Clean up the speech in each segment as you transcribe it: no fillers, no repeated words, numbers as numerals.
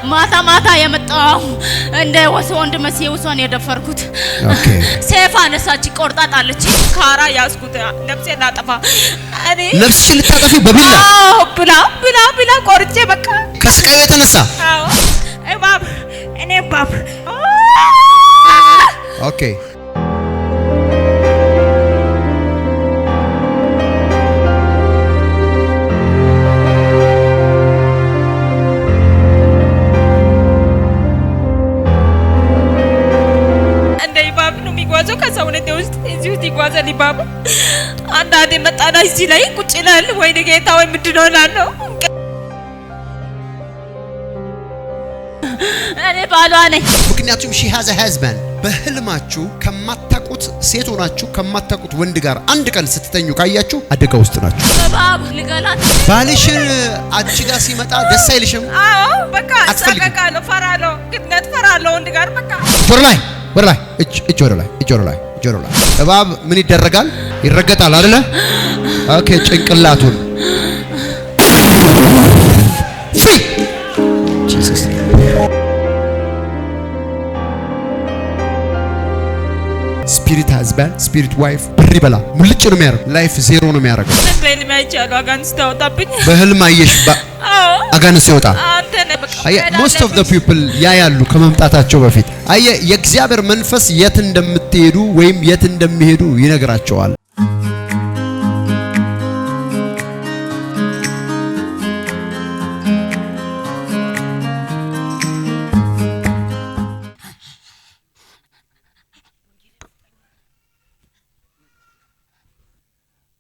ማታ ማታ የመጣው እንደ ወንድ መስየውሷን የደፈርኩት ኦኬ ሴፋ ነሳች ቆርጣጣለች ካራ ያስኩት ነፍሴን ላጠፋ እኔ ነፍስሽን ልታጠፊ በቢላ ብላ ቆርጬ በቃ ከስቃዩ የተነሳ አዎ እባብ እኔ እባብ ኦኬ ከሰውነቴ ውስጥ እዚህ ውስጥ ይጓዛል ይባባ አንዳንዴ መጣና እዚህ ላይ ቁጭ ይላል ወይ ጌታ ወይ ምንድን ነው እላለሁ እኔ ባሏ ነኝ ምክንያቱም ሺ ሃዝ አ ሃዝባንድ በህልማችሁ ከማታቁት ሴት ሆናችሁ ከማታቁት ወንድ ጋር አንድ ቀን ስትተኙ ካያችሁ አደጋ ውስጥ ናችሁ ባብ ልገላት ባልሽ አንቺ ጋር ሲመጣ ደስ አይልሽም አዎ በቃ አሳቀቃለሁ ፈራለሁ ግድነት ፈራለሁ ወንድ ጋር በቃ ወደ ላይ እጅ ወደ ላይ እባብ ምን ይደረጋል ይረገጣል አይደለ ኦኬ ጭንቅላቱን ፍሪ ጂሰስ ስፒሪት ሃዝባንድ ስፒሪት ዋይፍ ብሪ በላ ሙልጭ ነው የሚያደርገው ላይፍ ዜሮ ነው የሚያደርገው በህልም አይቻለሁ አጋንንት ታወጣብኝ በህልም አየሽ አጋንንት ሲወጣ አየ most of the people ያያሉ ከመምጣታቸው በፊት አየ የእግዚአብሔር መንፈስ የት እንደምትሄዱ ወይም የት እንደሚሄዱ ይነግራቸዋል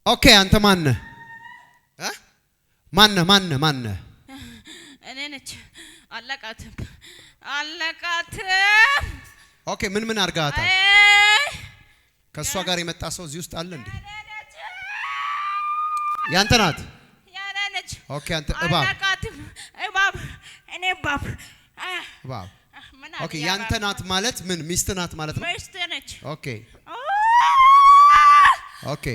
ኦኬ አንተ ማነህ እኔ ነች አለቃትም ኦኬ ምን አርጋታል ከሷ ጋር የመጣ ሰው እዚህ ውስጥ አለ እንዴ ያንተ ናት ያኔ ነች ኦኬ አንተ እባብ እኔ እባብ ኦኬ ያንተ ናት ማለት ምን ሚስት ናት ማለት ነው ሚስት ነች ኦኬ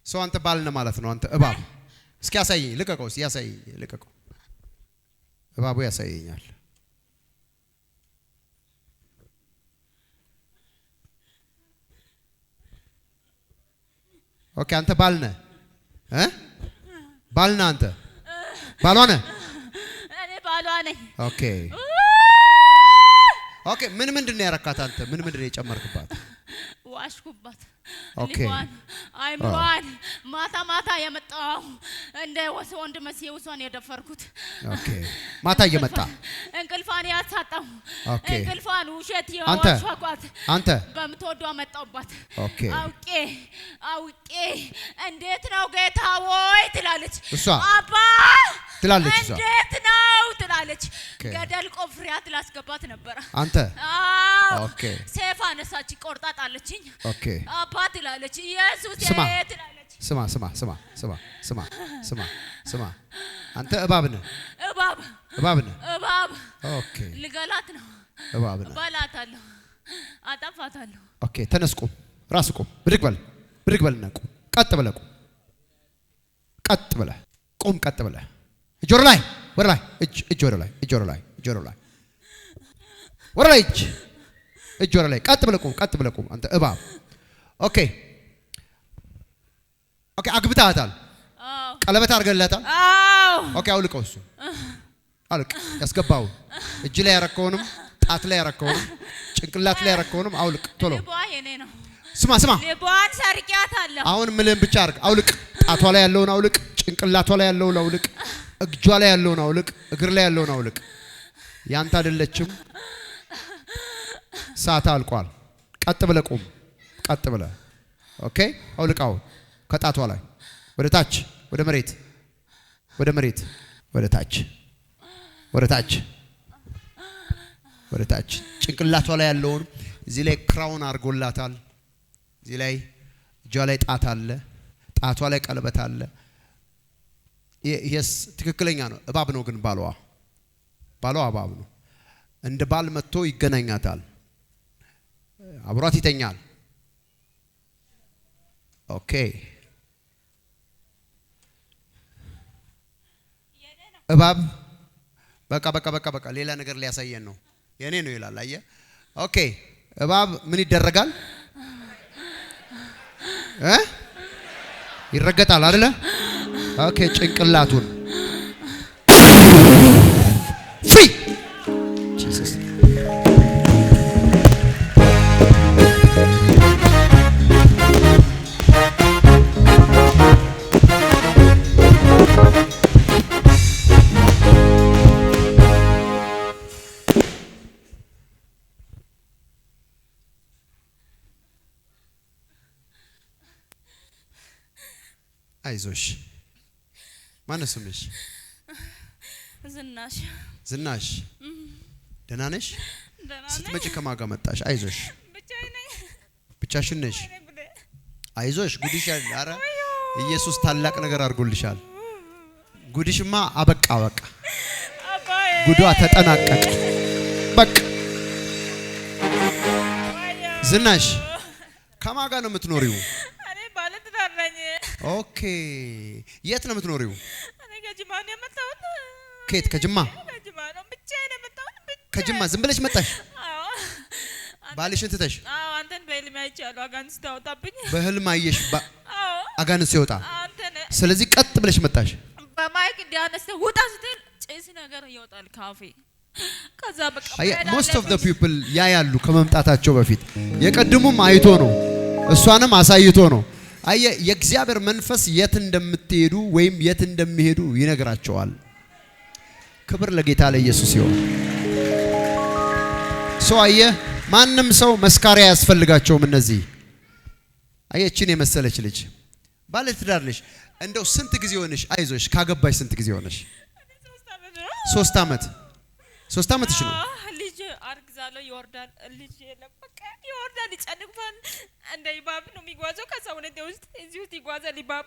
ሰው አንተ ባል ነህ ማለት ነው አንተ እባብ እስኪ ያሳየኝ ልቀቀው ልቀቀው እባቡ ያሳየኛል ኦኬ አንተ ባል ነህ አንተ ባሏ ነህ እኔ ባሏ ነኝ ኦኬ ምንድነው ያረካት አንተ ምንድነው የጨመርክባት ዋሽኩባት ኦኬ አይምሯን ማታ የመጣው እንደ ወንድ መስየውሷን የደፈርኩት ኦኬ ማታ እየመጣ እንቅልፋን ያሳጣው እንቅልፋን ውሸት ያዋሽኳት አንተ በምትወደው መጣውባት አውቄ እንዴት ነው ጌታ ወይ ትላለች እሷ አባ ትላለች እሷ እንዴት ነው ትላለች ገደል ቆፍሪያት ላስገባት ነበር አንተ ኦኬ ሴፋ ነሳች ቆርጣጣለችኝ ኦኬ አባ ትላለች ኢየሱስ ትላለች ስማ አንተ እባብ ነህ ኦኬ ልገላት ነው እባብ ነህ ባላታለሁ አጣፋታለሁ ኦኬ ተነስ ቁም ራስ ቁም ብድግ በልና ቁም ቀጥ ብለህ ቁም ቀጥ ብለህ እጅ ወደ ላይ እጅ ወደ ላይ እጅ ወደ ላይ ቀጥ ብለህ ቁም አንተ እባብ ኦኬ አግብታታል ቀለበት አድርገላታል ኦኬ አውልቀው እሱ አውልቅ ያስገባው እጅ ላይ ያረከውንም ጣት ላይ ያረከውንም ጭንቅላት ላይ ያረከውንም አውልቅ ቶሎ ስማ ልቧን ሰርቂያታለሁ አሁን ምንም ብቻ አርግ አውልቅ ጣቷ ላይ ያለውን አውልቅ ጭንቅላቷ ላይ ያለውን አውልቅ እጇ ላይ ያለውን አውልቅ እግር ላይ ያለውን አውልቅ ያንተ አይደለችም ሰዓት አልቋል ቀጥ ብለህ ቁም ኦኬ አውልቃው ከጣቷ ላይ ወደ ታች ወደ መሬት ወደ ታች ጭንቅላቷ ላይ ያለውን እዚህ ላይ ክራውን አርጎላታል እዚህ ላይ እጇ ላይ ጣት አለ ጣቷ ላይ ቀለበት አለ ይሄስ ትክክለኛ ነው እባብ ነው ግን ባሏ እባብ ነው እንደ ባል መጥቶ ይገናኛታል አብሯት ይተኛል ኦኬ እባብ በቃ ሌላ ነገር ሊያሳየን ነው። የኔ ነው ይላል። አየህ ኦኬ እባብ ምን ይደረጋል? ይረገጣል አይደለ? ኦኬ ጭንቅላቱን ፍሪ ጂሰስ አይዞሽ ማን ስምሽ? ዝናሽ ደህና ነሽ? ስትመጪ ከማን ጋር መጣሽ? አይዞሽ ብቻሽን ነሽ? አይዞሽ ጉድሻል። ኧረ ኢየሱስ ታላቅ ነገር አድርጎልሻል። ጉድሽማ አበቃ ጉዷ ተጠናቀቀ። በቃ ዝናሽ ከማን ጋር ነው የምትኖሪው? ኦኬ የት ነው የምትኖሪው? እኔ ከጅማ ነው የመጣሁት። ከየት? ከጅማ ነው ብቻዬን ነው የመጣሁት። ከጅማ ዝም ብለሽ መጣሽ? አዎ ባልሽን ትተሽ? አዎ አንተን በህልም አይቻለሁ። አጋንንት ታወጣብኝ። በህልም አየሽ? አዎ አጋንንት ሲወጣ። ስለዚህ ቀጥ ብለሽ መጣሽ። በማይክ እንዲያነስ ውጣ ስትል ጭስ ነገር ይወጣል ካፌ። ከዛ በቃ most of the people ያያሉ ከመምጣታቸው በፊት። የቀድሙም አይቶ ነው እሷንም አሳይቶ ነው። አየ የእግዚአብሔር መንፈስ የት እንደምትሄዱ ወይም የት እንደሚሄዱ ይነግራቸዋል። ክብር ለጌታ ለኢየሱስ ይሁን። አየ ማንም ሰው መስካሪያ ያስፈልጋቸውም። እነዚህ አየችን የመሰለች ልጅ ባለ ትዳር ልጅ እንደው ስንት ጊዜ ሆነሽ? አይዞሽ ካገባሽ ስንት ጊዜ ሆነሽ? 3 ዓመት 3 ዓመትሽ ነው። ልጅ አርግዛለሁ ይወርዳል። ልጅ የለም በቃ ይወርዳል፣ ይጨንቅፋል። እንደ ይባብ ነው የሚጓዘው ከሰውነቴ ውስጥ እዚህ ውስጥ ይጓዛል ይባብ።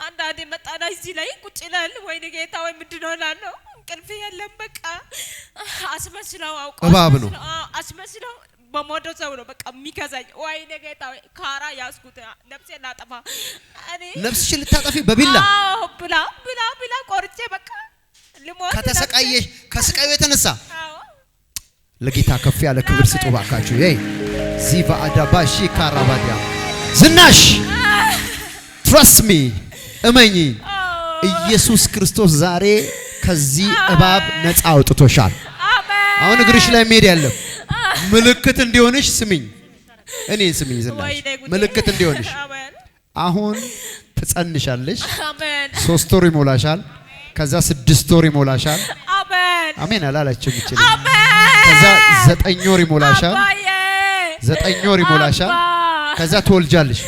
አንዳንዴ መጣና እዚህ ላይ ቁጭ ይላል። ወይኔ ጌታ ወይ ምንድን ነው እላለሁ። እንቅልፍ የለም በቃ አስመስለው አውቀው እባብ ነው አስመስለው በሞዶ ሰው ነው በቃ የሚገዛኝ። ወይኔ ጌታ ወይ ካራ ያስኩት ነፍሴን ላጠፋ እኔ ነፍስሽን ልታጠፊ በቢላ ብላ ቆርጬ በቃ ልሞት ከተሰቃየሽ ከስቃዩ የተነሳ ለጌታ ከፍ ያለ ክብር ስጡ ባካችሁ። ዚቫ አዳባሺ ካራባዲያ ዝናሽ trust me እመኚ ኢየሱስ ክርስቶስ ዛሬ ከዚህ እባብ ነፃ አውጥቶሻል። አሁን እግርሽ ላይ መሄድ ያለም ምልክት እንዲሆንሽ ስሚኝ፣ እኔ ስሚኝ ዝናሽ ምልክት እንዲሆንሽ አሁን ትጸንሻለሽ። 3 ወር ይሞላሻል። ከዛ 6 ወር ይሞላሻል። አሜን አላለችም ይችላል። ከዛ 9 ወር ይሞላሻል። 9 ወር ይሞላሻል። ከዛ ትወልጃለሽ።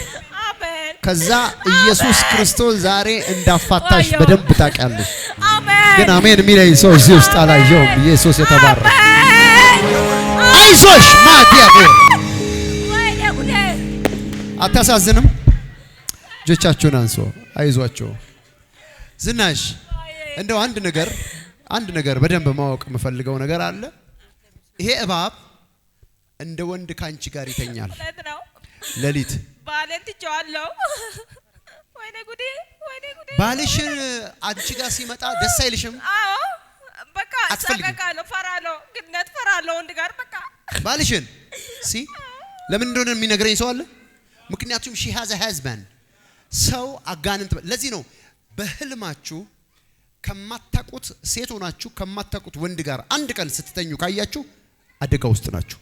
ከዛ ኢየሱስ ክርስቶስ ዛሬ እንዳፋታሽ በደንብ ታውቂያለሽ። ግን አሜን የሚለኝ ሰው እዚህ ውስጥ አላየሁም። ኢየሱስ የተባረከ። አይዞሽ ማዲያቦ አታሳዝንም? እጆቻችሁን አንሶ አይዟቸው። ዝናሽ እንደው አንድ ነገር በደንብ ማወቅ የምፈልገው ነገር አለ። ይሄ እባብ እንደ ወንድ ካንቺ ጋር ይተኛል ሌሊት። ባሌን ትቼዋለሁ። ወይኔ ጉዴ ባልሽን አንቺ ጋር ሲመጣ ደስ አይልሽም? አዎ በቃ ሰቀቃለሁ፣ ፈራለሁ ወንድ ጋር በቃ ባልሽን ለምን እንደሆነ የሚነግረኝ ሰው አለ። ምክንያቱም she has a husband ሰው አጋንንት። ለዚህ ነው በህልማችሁ ከማታቁት ሴት ሆናችሁ ከማታቁት ወንድ ጋር አንድ ቀን ስትተኙ ካያችሁ አደጋ ውስጥ ናችሁ።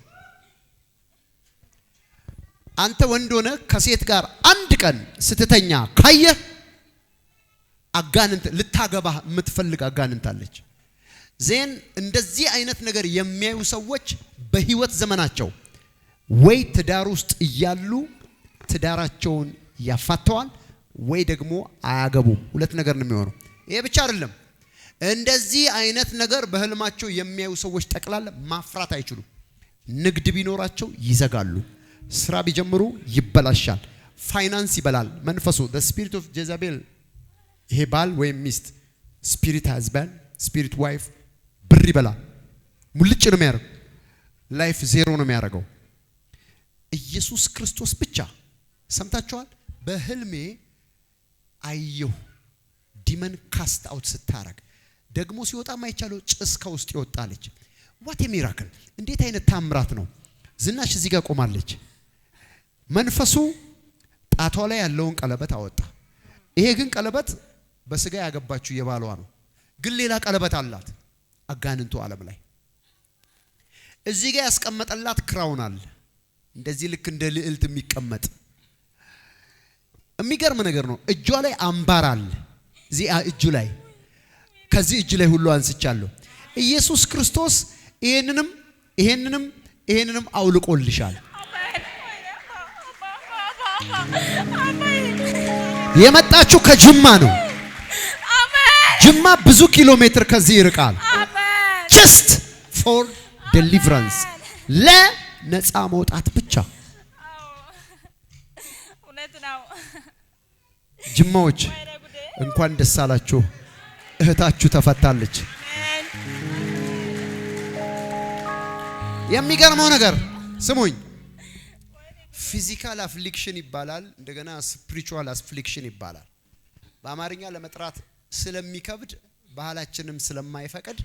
አንተ ወንድ ሆነ ከሴት ጋር አንድ ቀን ስትተኛ ካየ አጋንንት ልታገባ የምትፈልግ አጋንንት አለች። ዜን እንደዚህ አይነት ነገር የሚያዩ ሰዎች በህይወት ዘመናቸው ወይ ትዳር ውስጥ እያሉ ትዳራቸውን ያፋተዋል ወይ ደግሞ አያገቡም። ሁለት ነገር ነው የሚሆነው። ይሄ ብቻ አይደለም። እንደዚህ አይነት ነገር በህልማቸው የሚያዩ ሰዎች ጠቅላላ ማፍራት አይችሉም። ንግድ ቢኖራቸው ይዘጋሉ። ስራ ቢጀምሩ ይበላሻል። ፋይናንስ ይበላል። መንፈሱ the spirit of Jezebel ይሄ ባል ወይም ሚስት spirit husband spirit wife ብር ይበላል። ሙልጭ ነው የሚያደርገው። ላይፍ ዜሮ ነው የሚያደርገው። ኢየሱስ ክርስቶስ ብቻ ሰምታችኋል። በህልሜ አየሁ ዲመን ካስት አውት ስታረግ ደግሞ ሲወጣም አይቻለው ጭስ ከውስጥ ይወጣለች። ዋት ሚራክል! እንዴት አይነት ታምራት ነው! ዝናሽ እዚህ ጋር ቆማለች። መንፈሱ ጣቷ ላይ ያለውን ቀለበት አወጣ። ይሄ ግን ቀለበት በስጋ ያገባችው የባሏ ነው። ግን ሌላ ቀለበት አላት አጋንንቱ ዓለም ላይ። እዚህ ጋር ያስቀመጠላት ክራውን አለ እንደዚህ ልክ እንደ ልዕልት የሚቀመጥ የሚገርም ነገር ነው። እጇ ላይ አምባር አለ እዚህ እጁ ላይ ከዚህ እጅ ላይ ሁሉ አንስቻለሁ። ኢየሱስ ክርስቶስ ይሄንንም አውልቆልሻል። የመጣችሁ ከጅማ ነው። ጅማ ብዙ ኪሎ ሜትር ከዚህ ይርቃል። just for deliverance ለነፃ መውጣት ብቻ። ጅማዎች እንኳን ደስ አላችሁ፣ እህታችሁ ተፈታለች። የሚገርመው ነገር ስሙኝ፣ ፊዚካል አፍሊክሽን ይባላል፣ እንደገና ስፒሪቹዋል አፍሊክሽን ይባላል። በአማርኛ ለመጥራት ስለሚከብድ ባህላችንም ስለማይፈቅድ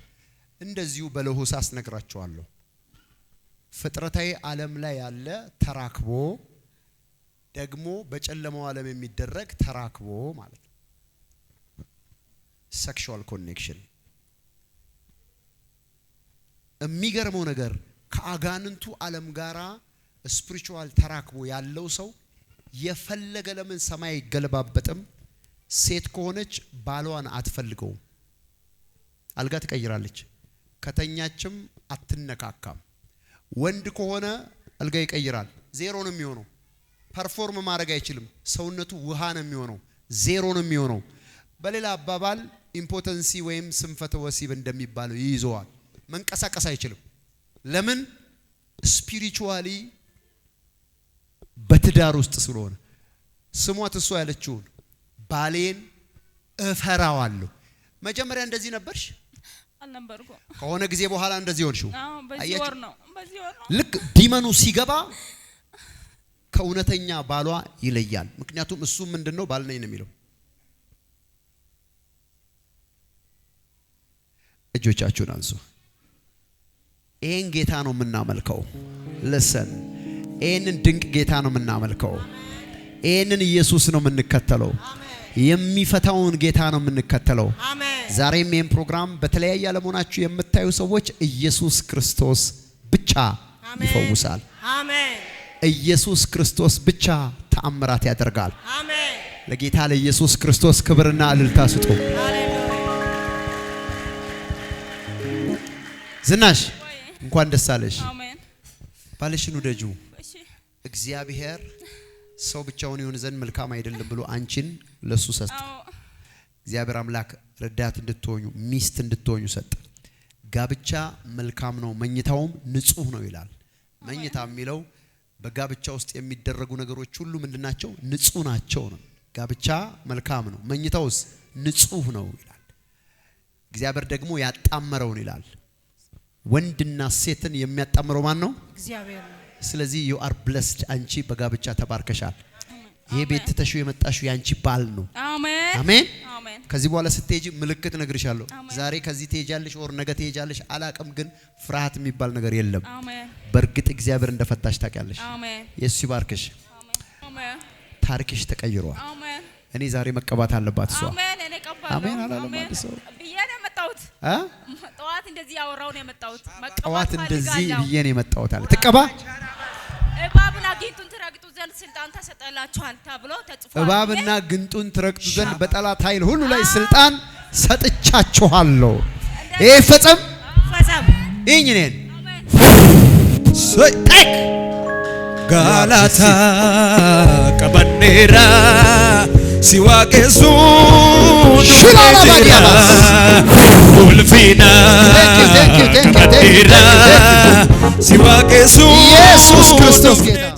እንደዚሁ በለሆሳስ ነግራቸዋለሁ። ፍጥረታዊ ዓለም ላይ ያለ ተራክቦ ደግሞ በጨለማው ዓለም የሚደረግ ተራክቦ ማለት ነው። ሴክሹዋል ኮኔክሽን። የሚገርመው ነገር ከአጋንንቱ ዓለም ጋራ ስፒሪቹዋል ተራክቦ ያለው ሰው የፈለገ ለምን ሰማይ ይገለባበጥም ሴት ከሆነች ባሏን አትፈልገውም። አልጋ ትቀይራለች። ከተኛችም አትነካካም። ወንድ ከሆነ አልጋ ይቀይራል። ዜሮ ነው የሚሆነው። ፐርፎርም ማድረግ አይችልም። ሰውነቱ ውሃ ነው የሚሆነው። ዜሮ ነው የሚሆነው። በሌላ አባባል ኢምፖተንሲ ወይም ስንፈተ ወሲብ እንደሚባለው ይይዘዋል። መንቀሳቀስ አይችልም። ለምን? ስፒሪቹዋሊ በትዳር ውስጥ ስለሆነ። ስሟት እሷ ያለችውን ባሌን እፈራዋለሁ። መጀመሪያ እንደዚህ ነበርሽ? አልነበርኩም። ከሆነ ጊዜ በኋላ እንደዚህ ሆንሽው? አዎ፣ በዚህ ወር ነው። ልክ ዲመኑ ሲገባ ከእውነተኛ ባሏ ይለያል። ምክንያቱም እሱ ምንድነው ባል ነኝ ነው የሚለው። እጆቻችሁን አንሱ። ይሄን ጌታ ነው የምናመልከው። ለሰን ይሄንን ድንቅ ጌታ ነው የምናመልከው። ይሄንን ኢየሱስ ነው የምንከተለው። የሚፈታውን ጌታ ነው የምንከተለው። ዛሬም ይሄን ፕሮግራም በተለያየ ዓለሞናችሁ የምታዩ ሰዎች ኢየሱስ ክርስቶስ ብቻ ይፈውሳል። አሜን። ኢየሱስ ክርስቶስ ብቻ ተአምራት ያደርጋል። አሜን። ለጌታ ለኢየሱስ ክርስቶስ ክብርና እልልታ ስጡ። ዝናሽ እንኳን ደስ አለሽ። አሜን። ባልሽን ውደጁ። እግዚአብሔር ሰው ብቻውን ይሆን ዘንድ መልካም አይደለም ብሎ አንቺን ለሱ ሰጠ። እግዚአብሔር አምላክ ረዳት እንድትሆኙ ሚስት እንድትሆኙ ሰጠ። ጋብቻ መልካም ነው፣ መኝታውም ንጹህ ነው ይላል። መኝታ የሚለው በጋብቻ ውስጥ የሚደረጉ ነገሮች ሁሉ ምንድናቸው? ንጹህ ናቸው ነው። ጋብቻ መልካም ነው፣ መኝታውስ ንጹህ ነው ይላል። እግዚአብሔር ደግሞ ያጣመረውን ይላል። ወንድና ሴትን የሚያጣምረው ማን ነው? እግዚአብሔር ነው። ስለዚህ you are blessed። አንቺ በጋብቻ ተባርከሻል። ይሄ ቤት ተሽው የመጣሽው ያንቺ ባል ነው። አሜን አሜን አሜን። ከዚህ በኋላ ስትሄጂ ምልክት ነግርሻለሁ። ዛሬ ከዚህ ትሄጃለሽ ወር ነገ ትሄጃለሽ አላቅም፣ ግን ፍርሃት የሚባል ነገር የለም። አሜን። በእርግጥ እግዚአብሔር እንደፈታሽ ታውቂያለሽ። አሜን። ኢየሱስ ይባርክሽ። አሜን። ታሪክሽ ተቀይሯል። አሜን። እኔ ዛሬ መቀባት አለባት እሷ። አሜን። እኔ ቀባለሁ። አሜን አላለም አንድ ሰው ብዬ ነው የመጣሁት። ጠዋት እንደዚህ ያወራው ነው የመጣሁት። ጠዋት እንደዚህ ብዬ ነው የመጣሁት አለ። ትቀባ እባብና ግንጡን ትረግጡ ዘንድ ስልጣን ተሰጠላችኋል ተብሎ ተጽፏል። እባብና ግንጡን ትረግጡ ዘንድ በጠላት ኃይል ሁሉ ላይ ስልጣን ሰጥቻችኋለሁ። ይሄ ፈጸም ኢኝኔን ሰይጣን ጋላታ ቀበኔራ ሲዋቄሱ ዱላ ኡልፊና ቀበኔራ ሲዋቄሱ ኢየሱስ ክርስቶስ ጌታ